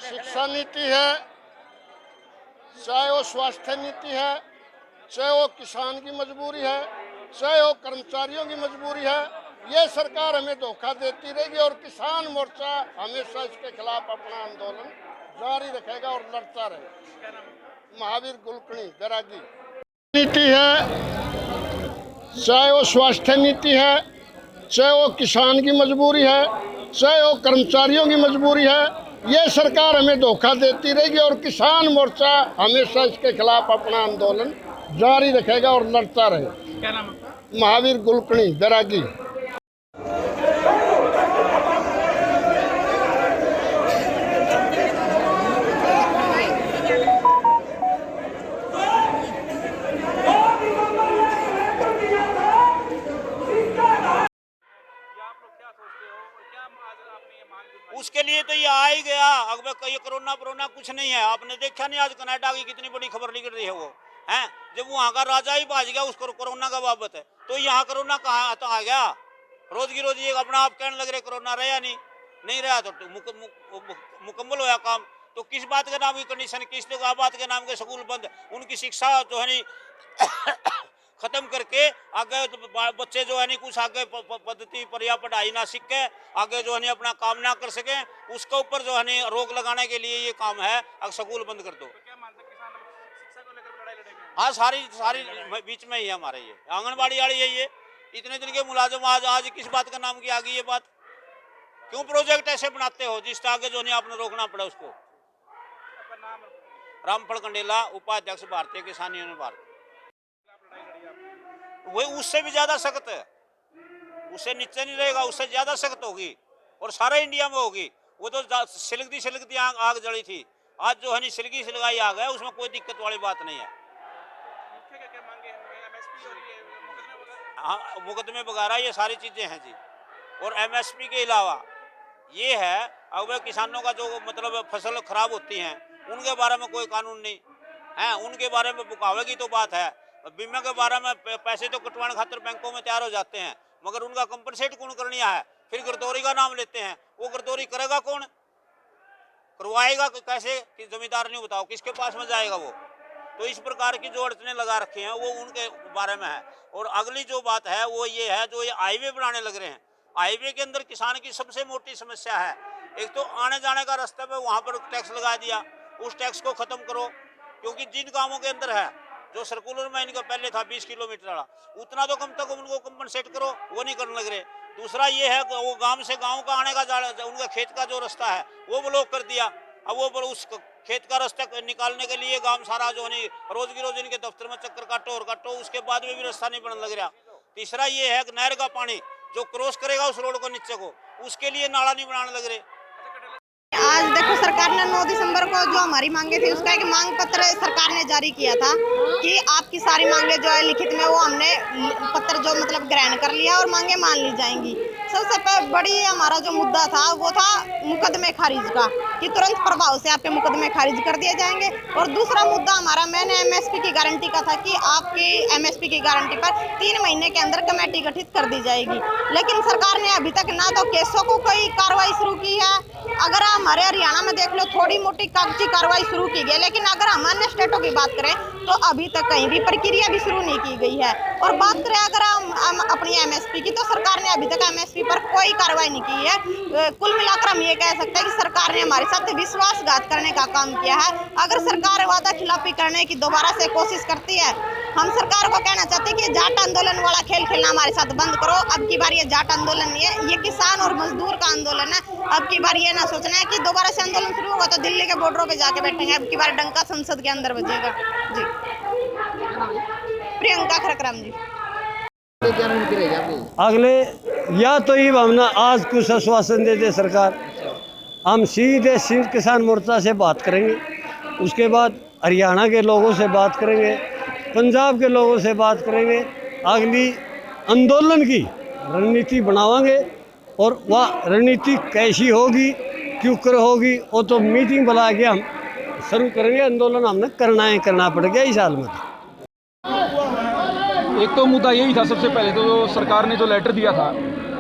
शिक्षा नीति है, चाहे वो स्वास्थ्य नीति है, चाहे वो किसान की मजबूरी है, चाहे वो कर्मचारियों की मजबूरी है, ये सरकार हमें धोखा देती रहेगी और किसान मोर्चा हमेशा इसके खिलाफ अपना आंदोलन जारी रखेगा और लड़ता रहेगा। महावीर गुलकर्णी बैरागी। नीति है, चाहे वो स्वास्थ्य नीति है, चाहे वो किसान की मजबूरी है, चाहे वो कर्मचारियों की मजबूरी है, ये सरकार हमें धोखा देती रहेगी और किसान मोर्चा हमेशा इसके खिलाफ अपना आंदोलन जारी रखेगा और लड़ता रहेगा। क्या नाम है? महावीर गुलकर्णी बैरागी। उसके लिए तो ये आ ही गया। अब ये कोरोना कुछ नहीं है। आपने देखा नहीं आज कनाडा की कितनी बड़ी खबर निकल रही है वो हैं, जब वहाँ का राजा ही भाज गया उसको कोरोना का बाबत है, तो यहाँ कोरोना कहाँ आ गया। रोज की रोज ये अपना आप कहने लग रहे कोरोना रहा नहीं रहा, तो मुकम्मल होया काम। तो किस बात के नाम की कंडीशन, किस बात के नाम के स्कूल बंद, उनकी शिक्षा जो है नहीं खत्म करके आगे तो बच्चे जो है नहीं कुछ आगे पद्धति पर्या पढ़ाई ना सीख के आगे जो है नहीं अपना काम ना कर सके, उसके ऊपर जो है नहीं रोक लगाने के लिए ये काम है। अगर स्कूल बंद कर दो तो क्या मानते किसान शिक्षा को लेकर लड़ाई लड़ेंगे? हाँ, सारी बीच में ही है हमारे ये आंगनबाड़ी वाली है। ये इतने दिन के मुलाजिम आज किस बात का नाम की आ गई ये बात। क्यों प्रोजेक्ट ऐसे बनाते हो जिससे आगे जो नहीं आपने रोकना पड़े उसको। रामफल कंडेला, उपाध्यक्ष भारतीय किसान यूनियन भारत। वही उससे भी ज्यादा सख्त है, उससे नीचे नहीं रहेगा, उससे ज्यादा सख्त होगी और सारे इंडिया में होगी। वो तो सिलगती आग जली थी, आज जो है नहीं सिलगाई आ गया, उसमें कोई दिक्कत वाली बात नहीं है। हाँ, मुकदमे वगैरह ये सारी चीजें हैं जी। और एमएसपी के अलावा ये है, अब किसानों का जो मतलब फसल खराब होती हैं उनके बारे में कोई कानून नहीं है, उनके बारे में बुकावे की तो बात है। बीमा के बारे में पैसे तो कटवाने खातिर बैंकों में तैयार हो जाते हैं, मगर उनका कंपनसेट कौन करनिया है। फिर गिरदौरी का नाम लेते हैं, वो गिरदौरी करेगा कौन, करवाएगा कैसे कि जमींदार नहीं बताओ किसके पास में जाएगा वो। तो इस प्रकार की जो अड़चने लगा रखी हैं वो उनके बारे में है। और अगली जो बात है वो ये है, जो ये हाईवे बनाने लग रहे हैं, हाईवे के अंदर किसान की सबसे मोटी समस्या है। एक तो आने जाने का रास्ते पे वहाँ पर टैक्स लगा दिया, उस टैक्स को खत्म करो, क्योंकि जिन कामों के अंदर है जो सर्कुलर में इनका पहले था 20 किलोमीटर वाला, उतना तो कम तक उनको कंपनसेट करो, वो नहीं करने लग रहे। दूसरा ये है वो गांव से गांव का आने का उनका खेत का जो रास्ता है वो ब्लॉक कर दिया। अब वो उस खेत का रास्ता निकालने के लिए गांव सारा जो नहीं रोज की रोज इनके दफ्तर में चक्कर काटो, उसके बाद में भी रास्ता नहीं बनने लग रहा। तीसरा ये है नहर का पानी जो क्रॉस करेगा उस रोड को नीचे को, उसके लिए नाला नहीं बनाने लग रहे। आज देखो सरकार ने 9 दिसंबर को जो हमारी मांगे थी उसका एक मांग पत्र सरकार ने जारी किया था कि आपकी सारी मांगे जो है लिखित में वो हमने पत्र जो मतलब ग्रहण कर लिया और मांगे मान ली जाएंगी। सबसे बड़ी हमारा जो मुद्दा था वो था मुकदमे खारिज का, कि तुरंत प्रभाव से आपके मुकदमे खारिज कर दिए जाएंगे। और दूसरा मुद्दा हमारा मैंने एमएसपी की गारंटी का था कि आपकी एमएसपी की गारंटी पर 3 महीने के अंदर कमेटी गठित कर दी जाएगी। लेकिन सरकार ने अभी तक ना तो केसों को कोई कार्रवाई शुरू की है अगर हमारे हरियाणा में देख लो थोड़ी मोटी कागजी कार्रवाई शुरू की गई, लेकिन अगर हम अन्य स्टेटों की बात करें तो अभी तक कहीं भी प्रक्रिया भी शुरू नहीं की गई है। और बात करें अगर हम अपनी एमएसपी की, तो सरकार ने अभी तक एमएसपी पर कोई कार्रवाई नहीं की है। कुल मिलाकर हम ये कह सकते हैं कि सरकार ने हमारे साथ विश्वासघात करने का काम किया है। अगर सरकार वादा खिलाफी करने की दोबारा से कोशिश करती है, हम सरकार को कहना चाहते हैं कि जाट आंदोलन वाला खेल खेलना हमारे साथ बंद करो। अब की बार ये जाट आंदोलन नहीं है, ये किसान और मजदूर का आंदोलन है। अब की बार ये ना सोचना है कि दोबारा से आंदोलन शुरू होगा तो दिल्ली के बॉर्डरों पे जाके बैठेंगे। अब की बार डंका संसद के अंदर बजेगा। जी, प्रियंका खरकराम जी। क्या रणनीति रहेगी आपकी? अगले या तो ये हमने आज कुछ आश्वासन दे दे सरकार, हम सीधे सिंध किसान मोर्चा से बात करेंगे, उसके बाद हरियाणा के लोगों से बात करेंगे, पंजाब के लोगों से बात करेंगे, अगली आंदोलन की रणनीति बनावांगे। और वह रणनीति कैसी होगी, क्यों कर होगी, वो तो मीटिंग बुला के हम शुरू करेंगे। आंदोलन हमने करना पड़ेगा इस साल में। एक तो मुद्दा यही था सबसे पहले तो जो सरकार ने जो लेटर दिया था,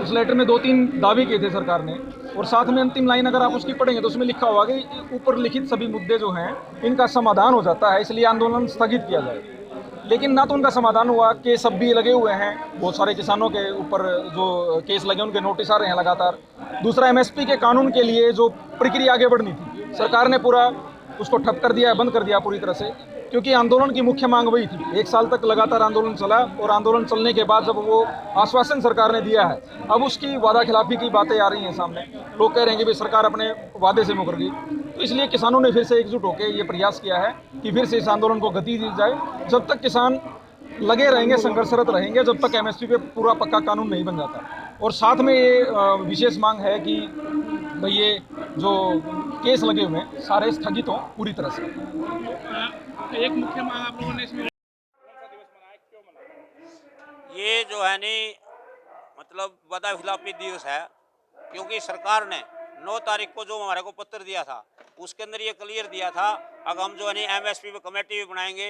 उस लेटर में 2-3 दावे किए थे सरकार ने, और साथ में अंतिम लाइन अगर आप उसकी पढ़ेंगे तो उसमें लिखा हुआ कि ऊपर लिखित सभी मुद्दे जो हैं इनका समाधान हो जाता है, इसलिए आंदोलन स्थगित किया जाए। लेकिन ना तो उनका समाधान हुआ, केस अब भी लगे हुए हैं, बहुत सारे किसानों के ऊपर जो केस लगे उनके नोटिस आ रहे हैं लगातार। दूसरा, एमएसपी के कानून के लिए जो प्रक्रिया आगे बढ़नी थी, सरकार ने पूरा उसको ठप कर दिया है, बंद कर दिया पूरी तरह से, क्योंकि आंदोलन की मुख्य मांग वही थी। 1 साल तक लगातार आंदोलन चला, और आंदोलन चलने के बाद जब वो आश्वासन सरकार ने दिया है, अब उसकी वादा खिलाफी की बातें आ रही हैं सामने। लोग कह रहे हैं कि भाई सरकार अपने वादे से मुकर गई। तो इसलिए किसानों ने फिर से एकजुट होकर ये प्रयास किया है कि फिर से इस आंदोलन को गति दी जाए। जब तक किसान लगे रहेंगे, संघर्षरत रहेंगे, जब तक एमएसपी पे पूरा पक्का कानून नहीं बन जाता। और साथ में ये विशेष मांग है कि भाई ये जो केस लगे हुए हैं सारे स्थगित हों पूरी तरह से। एक मुख्य मांग आप लोगों ने इसमें कौन सा दिवस मनाया, क्यों मनाया? ये जो है नी मतलब वादा खिलाफी दिवस है, क्योंकि सरकार ने 9 तारीख को जो हमारे को पत्र दिया था उसके अंदर ये क्लियर दिया था अब हम जो है नी एमएसपी पे कमेटी भी बनाएंगे,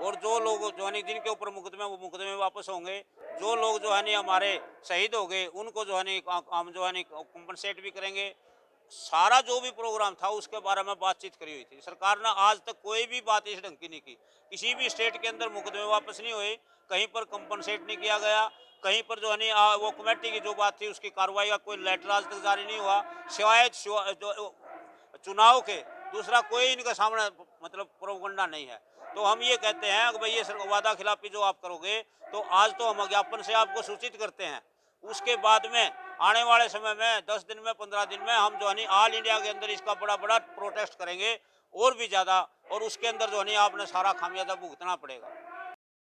और जो लोग जो है नी जिनके ऊपर मुकदमे वो मुकदमे वापस होंगे, जो लोग जो है नी हमारे शहीद हो गए उनको जो है नी हम जो है नी कंपनसेट भी करेंगे। सारा जो भी प्रोग्राम था उसके बारे में बातचीत करी हुई थी। सरकार ने आज तक कोई भी बात इस ढंग की नहीं की। किसी भी स्टेट के अंदर मुकदमे वापस नहीं हुए, कहीं पर कंपनसेट नहीं किया गया, कहीं पर जो है नहीं वो कमेटी की जो बात थी उसकी कार्रवाई का कोई लेटर आज तक जारी नहीं हुआ, सिवाय जो चुनाव के दूसरा कोई इनके सामने मतलब प्रोपगंडा नहीं है। तो हम ये कहते हैं कि भाई ये वादा खिलाफी जो आप करोगे तो आज तो हम ज्ञापन से आपको सूचित करते हैं, उसके बाद में आने वाले समय में 10 दिन में 15 दिन में हम जो है ऑल इंडिया के अंदर इसका बड़ा बड़ा प्रोटेस्ट करेंगे और भी ज़्यादा, और उसके अंदर जो है आपने सारा खामियाजा भुगतना पड़ेगा।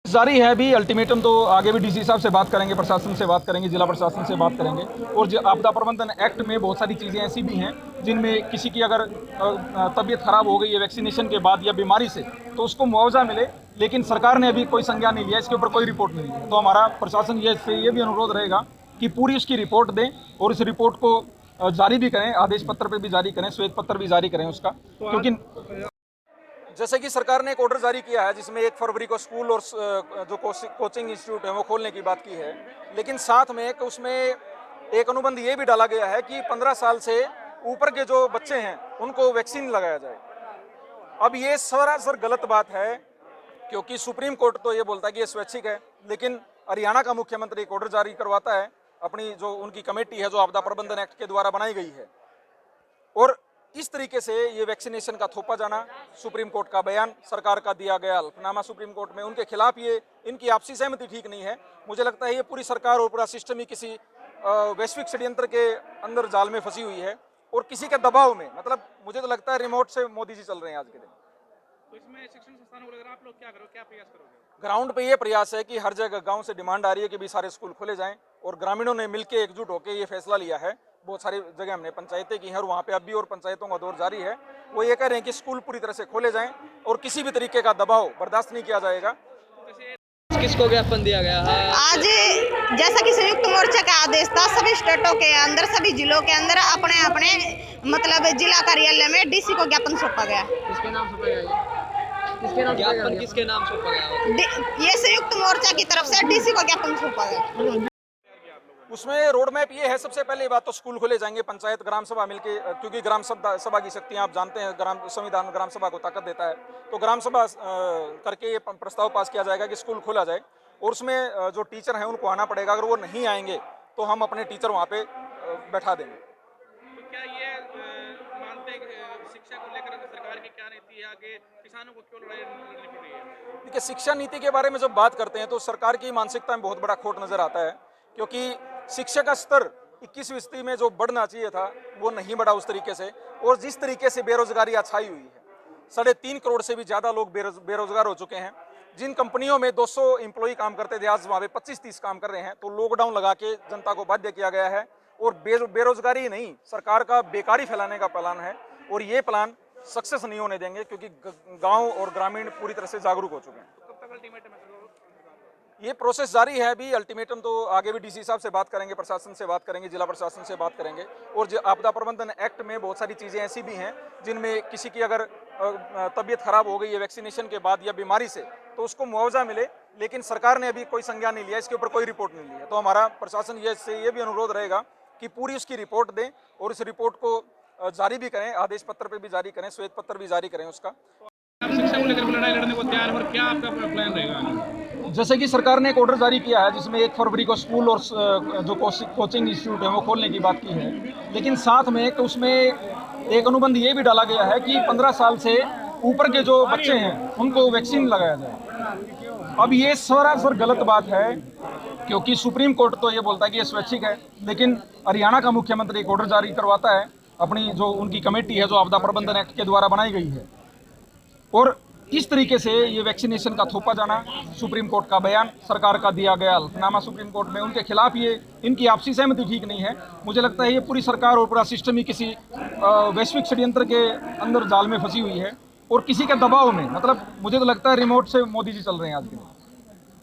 जारी है अभी अल्टीमेटम, तो आगे भी डीसी साहब से बात करेंगे, प्रशासन से बात करेंगे, जिला प्रशासन से बात करेंगे। और जो आपदा प्रबंधन एक्ट में बहुत सारी चीज़ें ऐसी भी हैं जिनमें किसी की अगर तबीयत खराब हो गई है वैक्सीनेशन के बाद या बीमारी से तो उसको मुआवजा मिले, लेकिन सरकार ने अभी कोई संज्ञान नहीं लिया, इसके ऊपर कोई रिपोर्ट नहीं ली। तो हमारा प्रशासन ये भी अनुरोध रहेगा कि पूरी उसकी रिपोर्ट दें और इस रिपोर्ट को जारी भी करें, आदेश पत्र पे भी जारी करें, श्वेत पत्र भी जारी करें उसका। क्योंकि जैसे कि सरकार ने एक ऑर्डर जारी किया है जिसमें 1 फरवरी को स्कूल और जो कोचिंग इंस्टीट्यूट है वो खोलने की बात की है, लेकिन साथ में उसमें एक अनुबंध ये भी डाला गया है कि 15 साल से ऊपर के जो बच्चे हैं उनको वैक्सीन लगाया जाए। अब ये सरासर गलत बात है, क्योंकि सुप्रीम कोर्ट तो ये बोलता है कि ये स्वैच्छिक है, लेकिन हरियाणा का मुख्यमंत्री एक ऑर्डर जारी करवाता है, अपनी जो उनकी कमेटी है जो आपदा प्रबंधन एक्ट के द्वारा बनाई गई है, और इस तरीके से ये वैक्सीनेशन का थोपा जाना, सुप्रीम कोर्ट का बयान, सरकार का दिया गया हल्फनामा सुप्रीम कोर्ट में, उनके खिलाफ ये इनकी आपसी सहमति ठीक नहीं है। मुझे लगता है ये पूरी सरकार और पूरा सिस्टम ही किसी वैश्विक षड्यंत्र के अंदर जाल में फंसी हुई है और किसी के दबाव में, मतलब मुझे तो लगता है रिमोट से मोदी जी चल रहे हैं आज के दिन। तो इसमें शिक्षण संस्थानों को लेकर आप लोग क्या करोगे, क्या प्रयास करोगे? ग्राउंड पे ये प्रयास है कि हर जगह गांव से डिमांड आ रही है कि भी सारे स्कूल खोले जाएं, और ग्रामीणों ने मिलकर एकजुट होकर ये फैसला लिया है। बहुत सारी जगह हमने पंचायतें की हैं और वहाँ पे अब भी और पंचायतों का दौर जारी है। वो ये कह रहे हैं कि स्कूल पूरी तरह से खोले जाएं और किसी भी तरीके का दबाव बर्दाश्त नहीं किया जाएगा। किसको ज्ञापन दिया गया है? आज जैसा कि संयुक्त मोर्चा का आदेश था, सभी स्टेटों के अंदर, सभी जिलों के अंदर अपने अपने मतलब जिला कार्यालय में डीसी को ज्ञापन सौंपा गया। किसके नाम सौंपा गया? ज्ञापन किसके नाम सौंपा गया? ये संयुक्त मोर्चा की तरफ से डीसी को ज्ञापन सौंपा गया। उसमें रोड मैप ये है, सबसे पहले बात तो स्कूल खोले जाएंगे, पंचायत ग्राम सभा मिलके, क्योंकि ग्राम सभा की शक्तियां आप जानते हैं, ग्राम संविधान ग्राम सभा को ताकत देता है, तो ग्राम सभा करके ये प्रस्ताव पास किया जाएगा कि स्कूल खोला जाए और उसमें जो टीचर हैं उनको आना पड़ेगा। अगर वो नहीं आएंगे तो हम अपने टीचर वहाँ पे बैठा देंगे। तो क्या ये मानते हैं कि शिक्षा को लेकर सरकार की क्या नीति है, आगे किसानों को क्यों लड़ाई लड़नी पड़ रही है? देखिए, शिक्षा नीति के बारे में जब बात करते हैं तो सरकार की मानसिकता में बहुत बड़ा खोट नजर आता है, क्योंकि शिक्षा का स्तर 21वीं सदी में जो बढ़ना चाहिए था वो नहीं बढ़ा उस तरीके से, और जिस तरीके से बेरोजगारी छाई हुई है, 3.5 करोड़ से भी ज़्यादा लोग बेरोजगार हो चुके हैं। जिन कंपनियों में 200 एम्प्लॉई काम करते थे, आज वहाँ पे 25-30 काम कर रहे हैं। तो लॉकडाउन लगा के जनता को बाध्य किया गया है, और बेरोजगारी नहीं, सरकार का बेकारी फैलाने का प्लान है, और ये प्लान सक्सेस नहीं होने देंगे, क्योंकि गाँव और ग्रामीण पूरी तरह से जागरूक हो चुके हैं। कब तक अल्टीमेटम है? ये प्रोसेस जारी है अभी। अल्टीमेटम तो आगे भी डीसी साहब से बात करेंगे, प्रशासन से बात करेंगे, जिला प्रशासन से बात करेंगे, और जो आपदा प्रबंधन एक्ट में बहुत सारी चीज़ें ऐसी भी हैं जिनमें किसी की अगर तबीयत खराब हो गई है वैक्सीनेशन के बाद या बीमारी से, तो उसको मुआवजा मिले, लेकिन सरकार ने अभी कोई संज्ञान नहीं लिया, इसके ऊपर कोई रिपोर्ट नहीं ली है। तो हमारा प्रशासन ये भी अनुरोध रहेगा कि पूरी उसकी रिपोर्ट दें और इस रिपोर्ट को जारी भी करें, आदेश पत्र पर भी जारी करें, श्वेत पत्र भी जारी करें उसका। आप शिक्षा को लेकर लड़ाई लड़ने को तैयार, और क्या आपका प्लान रहेगा? जैसे कि सरकार ने एक ऑर्डर जारी किया है जिसमें 1 फरवरी को स्कूल और जो कोचिंग इंस्टीट्यूट है वो खोलने की बात की है, लेकिन साथ में एक उसमें एक अनुबंध ये भी डाला गया है कि 15 साल से ऊपर के जो बच्चे हैं उनको वैक्सीन लगाया जाए। अब ये सरासर गलत बात है, क्योंकि सुप्रीम कोर्ट तो ये बोलता है कि ये स्वैच्छिक है, लेकिन हरियाणा का मुख्यमंत्री एक ऑर्डर जारी करवाता है, अपनी जो उनकी कमेटी है जो आपदा प्रबंधन एक्ट के द्वारा बनाई गई है, और इस तरीके से ये वैक्सीनेशन का थोपा जाना, सुप्रीम कोर्ट का बयान, सरकार का दिया गया हल्फनामा सुप्रीम कोर्ट में, उनके खिलाफ ये इनकी आपसी सहमति ठीक नहीं है। मुझे लगता है ये पूरी सरकार और पूरा सिस्टम ही किसी वैश्विक षड्यंत्र के अंदर जाल में फंसी हुई है, और किसी के दबाव में, मतलब मुझे तो लगता है रिमोट से मोदी जी चल रहे हैं आज के दिन।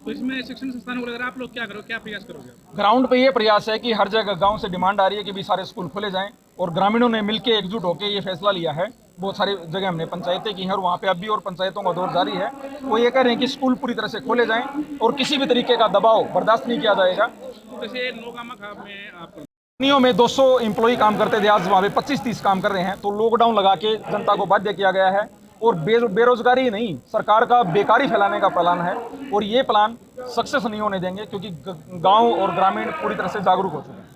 तो इसमें शिक्षण संस्थानों को लेकर आप लोग क्या करोगे, क्या प्रयास करोगे? ग्राउंड पे ये प्रयास है कि हर जगह गांव से डिमांड आ रही है कि भी सारे स्कूल खोले जाएं, और ग्रामीणों ने मिलकर एकजुट होकर ये फैसला लिया है। बहुत सारी जगह हमने पंचायतें की हैं और वहाँ पे अब भी और पंचायतों का दौर जारी है। वो ये कह रहे हैं कि स्कूल पूरी तरह से खोले जाएं और किसी भी तरीके का दबाव बर्दाश्त नहीं किया जाएगा। जैसे नौगामा खाब में आप कंपनियों में 200 एम्प्लॉई काम करते थे, आज वहाँ पे 25-30 काम कर रहे हैं। तो लॉकडाउन लगा के जनता को बाध्य किया गया है, और बेरोजगारी नहीं, सरकार का बेकारी फैलाने का प्लान है, और ये प्लान सक्सेस नहीं होने देंगे, क्योंकि गांव और ग्रामीण पूरी तरह से जागरूक हो चुके हैं।